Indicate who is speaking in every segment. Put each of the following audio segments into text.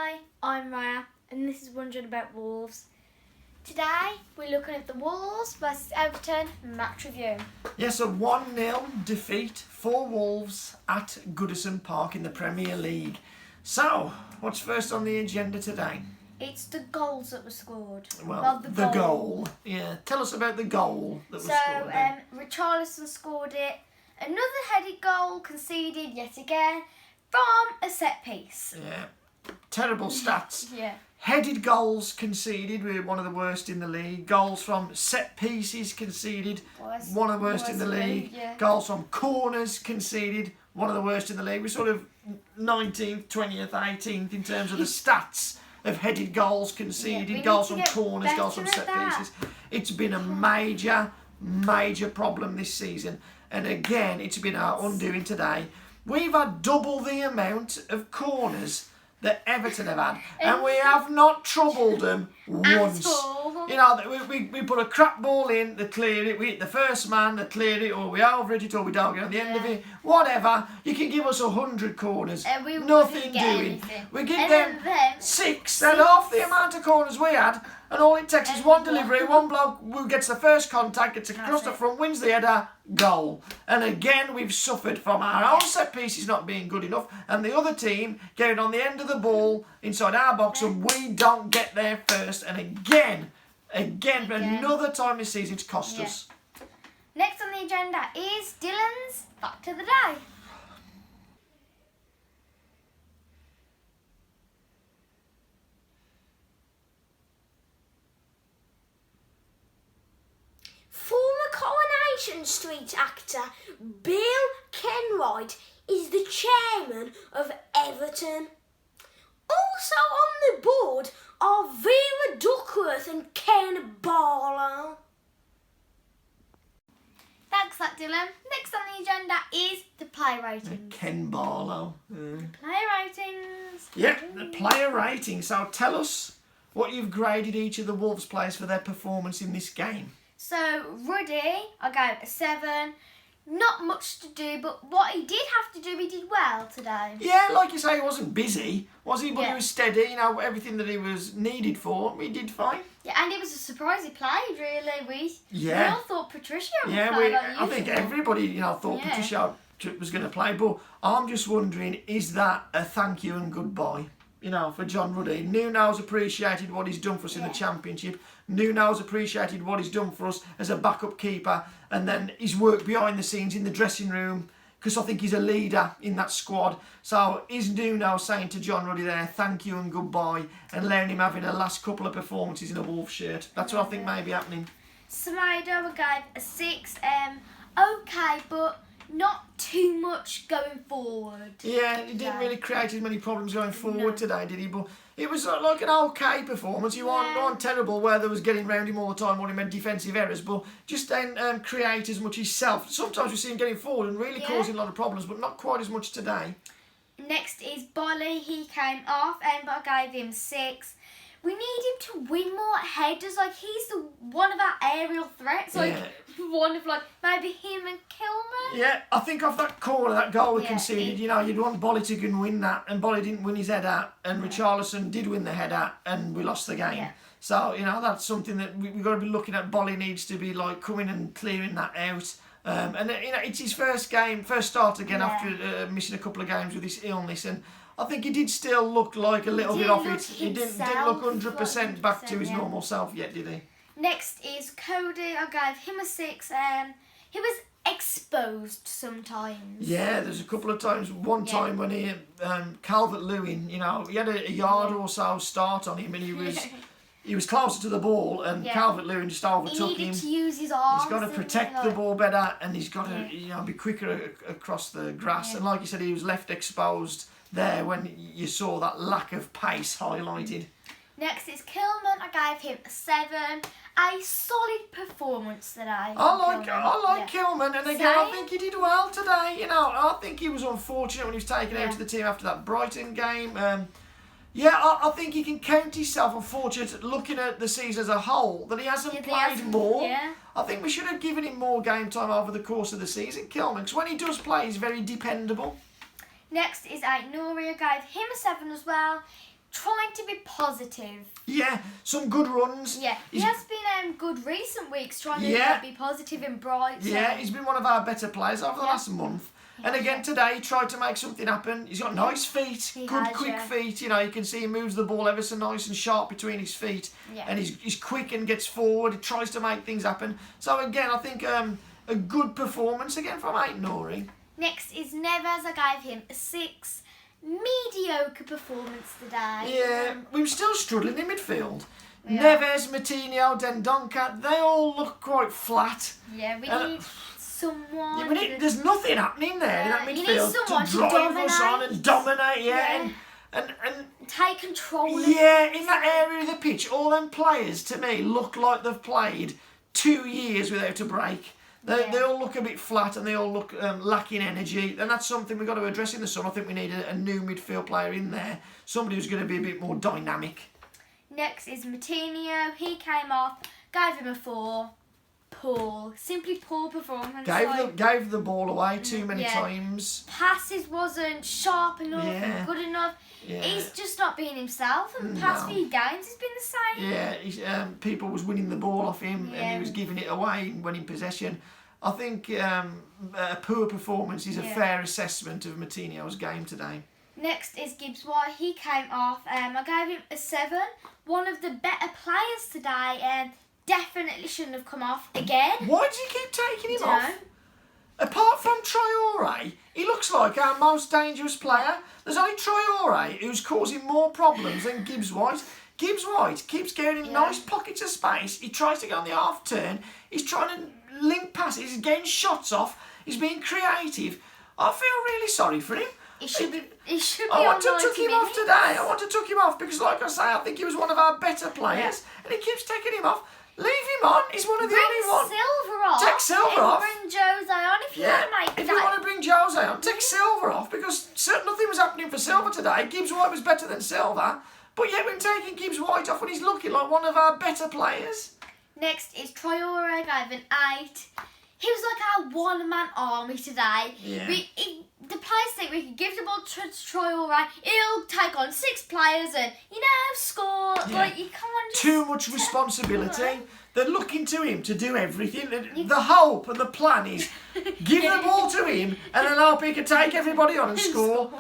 Speaker 1: Hi, I'm Raya, and this is Wondering About Wolves. Today, we're looking at the Wolves versus Everton match review.
Speaker 2: Yes, a 1-0 defeat for Wolves at Goodison Park in the Premier League. So, what's first on the agenda today?
Speaker 1: It's the goals that were scored.
Speaker 2: Well, the goal. Yeah, tell us about the goal that was scored.
Speaker 1: So, Richarlison scored it. Another headed goal conceded yet again from a set piece.
Speaker 2: Yeah, terrible stats.
Speaker 1: Yeah.
Speaker 2: Headed goals conceded, we're one of the worst in the league. Goals from set pieces conceded, one of the worst in the league.
Speaker 1: Yeah.
Speaker 2: Goals from corners conceded, one of the worst in the league. We're sort of 19th, 20th, 18th in terms of the stats of headed goals conceded, goals from corners, goals from set pieces. It's been a major problem this season. And again, it's been our undoing today. We've had double the amount of corners that Everton have had, and we have not troubled them once. You know, we put a crap ball in, they clear it, we hit the first man, they clear it, or we overhit it, or we don't get on the end of it. Whatever, you can give us 100 corners, nothing doing. We give them 6, and half the amount of corners we had, and all it takes is one delivery, one bloke who gets the first contact, gets across the front, wins the header, goal. And again, we've suffered from our own set pieces not being good enough, and the other team getting on the end of the ball inside our box, and we don't get there first. And again, for another time this season, it's cost us.
Speaker 1: Next on the agenda is Dylan's Fact of the Day.
Speaker 3: Former Coronation Street actor Bill Kenwright is the chairman of Everton. Also on the board are Vera Duckworth and Ken Barlow.
Speaker 1: Thanks for that, Dylan. Next on the agenda is the player ratings.
Speaker 2: Ken Barlow.
Speaker 1: Player ratings.
Speaker 2: Yep, the player ratings. So tell us what you've graded each of the Wolves players for their performance in this game.
Speaker 1: So, Ruddy, I gave a 7. Not much to do, but what he did have to do, he did well today.
Speaker 2: Yeah, like you say, he wasn't busy, was he? But he was steady, you know, everything that he was needed for, he did fine.
Speaker 1: Yeah, and it was a surprise he played, really. We all thought Patricia would play like
Speaker 2: I think everybody, you know, thought Patricia was going to play, but I'm just wondering, is that a thank you and goodbye? You know, for John Ruddy. Nuno's appreciated what he's done for us in the Championship. Nuno's appreciated what he's done for us as a backup keeper, and then his work behind the scenes in the dressing room, because I think he's a leader in that squad. So is Nuno saying to John Ruddy there, thank you and goodbye, and letting him having a last couple of performances in a Wolves shirt? That's what I think may be happening.
Speaker 1: Semedo, I gave a 6. Okay, but not too much going forward.
Speaker 2: Yeah, he didn't really create as many problems going forward today, did he? But it was like an okay performance. He wasn't terrible where there was getting round him all the time when he made defensive errors, but just then create as much himself. Sometimes we see him getting forward and really causing a lot of problems, but not quite as much today.
Speaker 1: Next is Bolly. He came off, and I gave him 6. We need him to win more headers. Like, he's one of our aerial threats. Like, one of, maybe him and Killman.
Speaker 2: Yeah, I think off that corner, that goal we conceded, you know, you'd want Bolly to go and win that, and Bolly didn't win his header, and Richarlison did win the header, and we lost the game.
Speaker 1: Yeah.
Speaker 2: So, you know, that's something that we've got to be looking at. Bolly needs to be, coming and clearing that out. And, you know, it's his first start again after missing a couple of games with his illness, and I think he did still look like a little bit off it. He didn't look 100% back to his normal self yet, did he?
Speaker 1: Next is Cody. I gave him a 6. He was exposed sometimes.
Speaker 2: Yeah, there's a couple of times. One time when he, Calvert-Lewin, you know, he had a yard or so start on him, and he was closer to the ball, and Calvert-Lewin just overtook him.
Speaker 1: He needed to use his arms.
Speaker 2: He's got to protect the ball better, and he's got to, you know, be quicker across the grass. And like you said, he was left exposed there when you saw that lack of pace highlighted.
Speaker 1: Next is Killman. I gave him a 7. A solid performance today.
Speaker 2: I like Killman, and again, I think he did well today. You know, I think he was unfortunate when he was taken out of the team after that Brighton game. I think he can count himself unfortunate looking at the season as a whole that he hasn't played more. I think we should have given him more game time over the course of the season, Killman, because when he does play, he's very dependable.
Speaker 1: Next is Nouri. I gave him a 7 as well. trying to be positive.
Speaker 2: Yeah, some good runs.
Speaker 1: Yeah, he has been good recent weeks trying to be positive and bright. So.
Speaker 2: Yeah, he's been one of our better players over the last month. And again today, he tried to make something happen. He's got nice feet, quick feet. You know, you can see he moves the ball ever so nice and sharp between his feet. Yeah. And he's quick and gets forward. He tries to make things happen. So again, I think a good performance again from Aït-Nouri.
Speaker 1: Next is Neves. I gave him a 6. Mediocre performance today.
Speaker 2: Yeah, we were still struggling in midfield. Yeah. Neves, Moutinho, Dendoncker, they all look quite flat.
Speaker 1: Yeah, we need someone.
Speaker 2: Yeah, there's nothing happening there in that midfield to drive us on and dominate. And
Speaker 1: take control.
Speaker 2: Yeah, in that area of the pitch, all them players to me look like they've played 2 years without a break. They all look a bit flat and they all look lacking energy, and that's something we've got to address in the summer. I think we need a new midfield player in there, somebody who's going to be a bit more dynamic.
Speaker 1: Next is Moutinho. He came off, gave him a 4. Simply poor performance.
Speaker 2: Gave the ball away too many times.
Speaker 1: Passes wasn't sharp enough and good enough. Yeah. He's just not being himself, and the past few games has been the same.
Speaker 2: Yeah, people was winning the ball off him and he was giving it away when in possession. I think a poor performance is a fair assessment of Moutinho's game today.
Speaker 1: Next is Gibbs White. He came off. I gave him a 7. One of the better players today. Definitely shouldn't have come off again.
Speaker 2: Why do you keep taking him off? Apart from Traoré, he looks like our most dangerous player. There's only Traoré who's causing more problems than Gibbs White. Gibbs White keeps getting in nice pockets of space. He tries to get on the half turn. He's trying to link passes. He's getting shots off. He's being creative. I feel really sorry for him.
Speaker 1: He should be
Speaker 2: I want to tuck him off today. I want to tuck him off because, like I say, I think he was one of our better players, and he keeps taking him off. Leave him on. He's one of the only ones.
Speaker 1: Silver off.
Speaker 2: Take Silver off.
Speaker 1: Bring Jose on if you want to make that.
Speaker 2: If you want to bring Jose on, take Silver off because nothing was happening for Silver today. Gibbs White was better than Silver, but yet we're taking Gibbs White off when he's looking like one of our better players.
Speaker 1: Next is Traoré. I gave an 8. He was like our one-man army today.
Speaker 2: Yeah.
Speaker 1: The players think we can give the ball to Traoré. He'll take on 6 players and, score.
Speaker 2: Yeah.
Speaker 1: Like, you can't just...
Speaker 2: Too much responsibility. They're looking to him to do everything. The hope and the plan is give the ball to him and then hope he can take everybody on and score.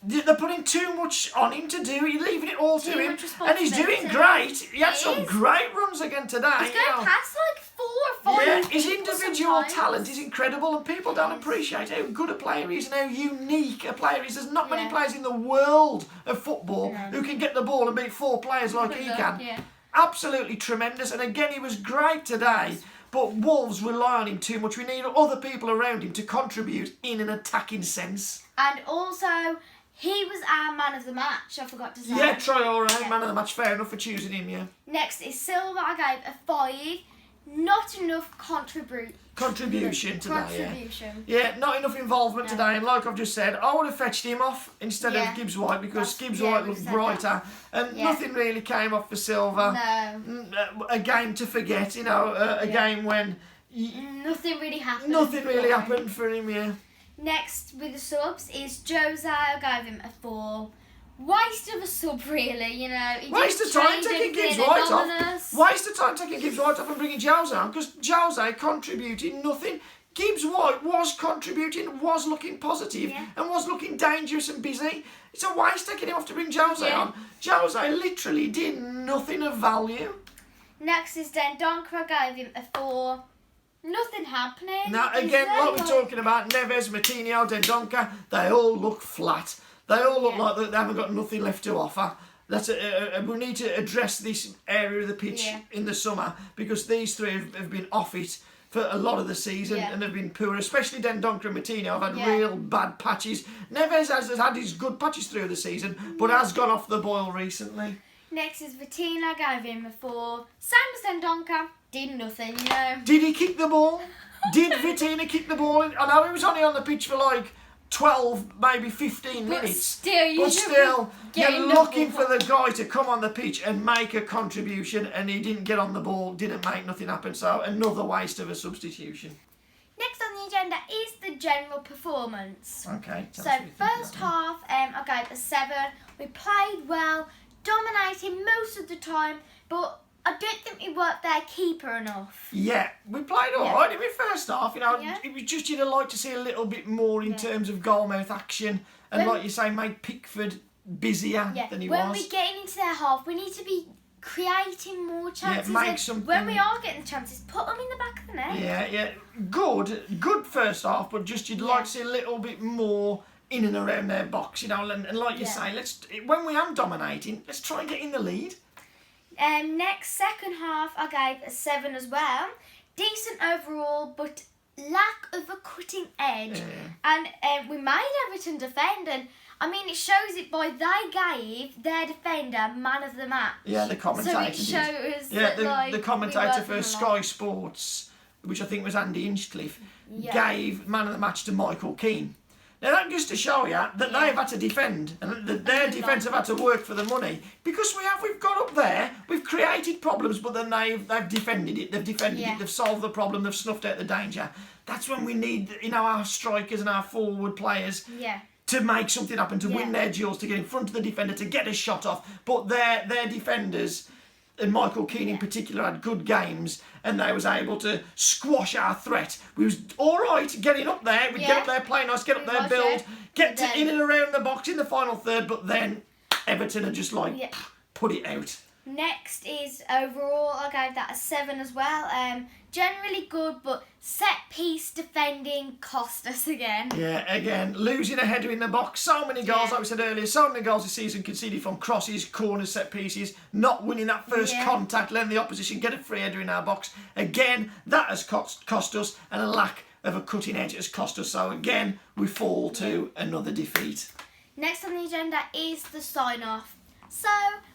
Speaker 2: They're putting too much on him to do. You're leaving it all to him. And he's doing great. He had some great runs again today.
Speaker 1: He's going past like 4 or 5.
Speaker 2: Yeah, his individual talent is incredible and people don't appreciate how good a player he is and how unique a player he is. There's not many players in the world of football who can get the ball and beat 4 players like he can. Yeah. Absolutely tremendous. And again, he was great today. But Wolves rely on him too much. We need other people around him to contribute in an attacking sense.
Speaker 1: And also... he was our man of the match, I forgot to say.
Speaker 2: Yeah, Traoré, man of the match. Fair enough for choosing him, yeah.
Speaker 1: Next is Silva. I gave a 5. Not enough contribution today,
Speaker 2: Yeah, not enough involvement today. And like I've just said, I would have fetched him off instead of Gibbs White because Gibbs White looked brighter. And nothing really came off for Silva.
Speaker 1: No.
Speaker 2: A game to forget, a game when...
Speaker 1: nothing really happened.
Speaker 2: Nothing really happened for him, yeah.
Speaker 1: Next with the subs is Jose. I gave him a 4. Waste of a sub, really,
Speaker 2: Waste of time taking Gibbs White off. Waste of time taking Gibbs White off and bringing Jose on because Jose contributed nothing. Gibbs White was contributing, was looking positive and was looking dangerous and busy. It's a waste taking him off to bring Jose on. Jose literally did nothing of value.
Speaker 1: Next is Dendoncker. I gave him a 4. Nothing happening.
Speaker 2: Now, again, like we're talking about, Neves, Moutinho, Dendoncker, they all look flat. They all look like they haven't got nothing left to offer. We need to address this area of the pitch in the summer because these 3 have been off it for a lot of the season and have been poor, especially Dendoncker and Moutinho have had real bad patches. Neves has had his good patches through the season, but has gone off the boil recently.
Speaker 1: Next is Vitina. I gave him a 4. Same as Dendoncker. Did nothing,
Speaker 2: Did he kick the ball? Did Vitina kick the ball? I know he was only on the pitch for like 12, maybe 15 minutes. But still, you're looking for the guy to come on the pitch and make a contribution, and he didn't get on the ball, didn't make nothing happen. So another waste of a substitution.
Speaker 1: Next on the agenda is the general performance.
Speaker 2: Okay.
Speaker 1: So first half, I gave a 7. We played well, dominating most of the time, but I don't think we worked their keeper enough.
Speaker 2: Yeah, we played all right in the first half. You know,
Speaker 1: Yeah.
Speaker 2: it was just you'd like to see a little bit more in terms of goalmouth action, and like you say, make Pickford busier than he was.
Speaker 1: When we're getting into their half, we need to be creating more chances.
Speaker 2: Yeah, make something.
Speaker 1: When we are getting the chances, put them in the back of the net.
Speaker 2: Yeah. Good first half, but just you'd like to see a little bit more in and around their box, you know. And like you say, when we am dominating, let's try and get in the lead.
Speaker 1: Next second half, I gave a 7 as well. Decent overall, but lack of a cutting edge. And we made Everton defend, and I mean, it shows it by they gave their defender man of the match.
Speaker 2: Yeah, the commentator.
Speaker 1: So it shows.
Speaker 2: The commentator for Sky Sports, which I think was Andy Hinchcliffe, gave man of the match to Michael Keane. Now that just to show you that they've had to defend, and that their defence have had to work for the money, because we've got up there, we've created problems, but then they've defended it. They've solved the problem. They've snuffed out the danger. That's when we need, you know, our strikers and our forward players. To make something happen, to win their duels, to get in front of the defender, to get a shot off. But their defenders, and Michael Keane in particular, had good games, and they was able to squash our threat. We was all right getting up there. We'd get up there, play nice, get up there, build, get in and around the box in the final third. But then Everton had just put it out.
Speaker 1: Next is overall, I gave that a 7 as well. Generally good, but set piece defending cost us again.
Speaker 2: Yeah, again, losing a header in the box. So many goals, like we said earlier, so many goals this season conceded from crosses, corners, set pieces, not winning that first contact, letting the opposition get a free header in our box. Again, that has cost us, and a lack of a cutting edge has cost us. So again, we fall to another defeat.
Speaker 1: Next on the agenda is the sign-off. So,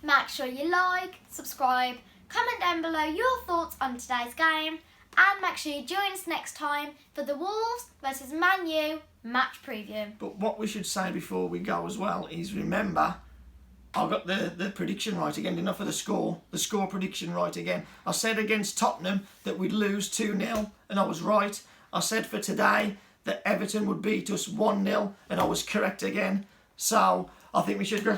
Speaker 1: make sure you like, subscribe, comment down below your thoughts on today's game, and make sure you join us next time for the Wolves versus Man U match preview.
Speaker 2: But what we should say before we go as well is, remember, I got the prediction right again, enough of the score prediction right again. I said against Tottenham that we'd lose 2-0, and I was right. I said for today that Everton would beat us 1-0, and I was correct again. So I think we should go.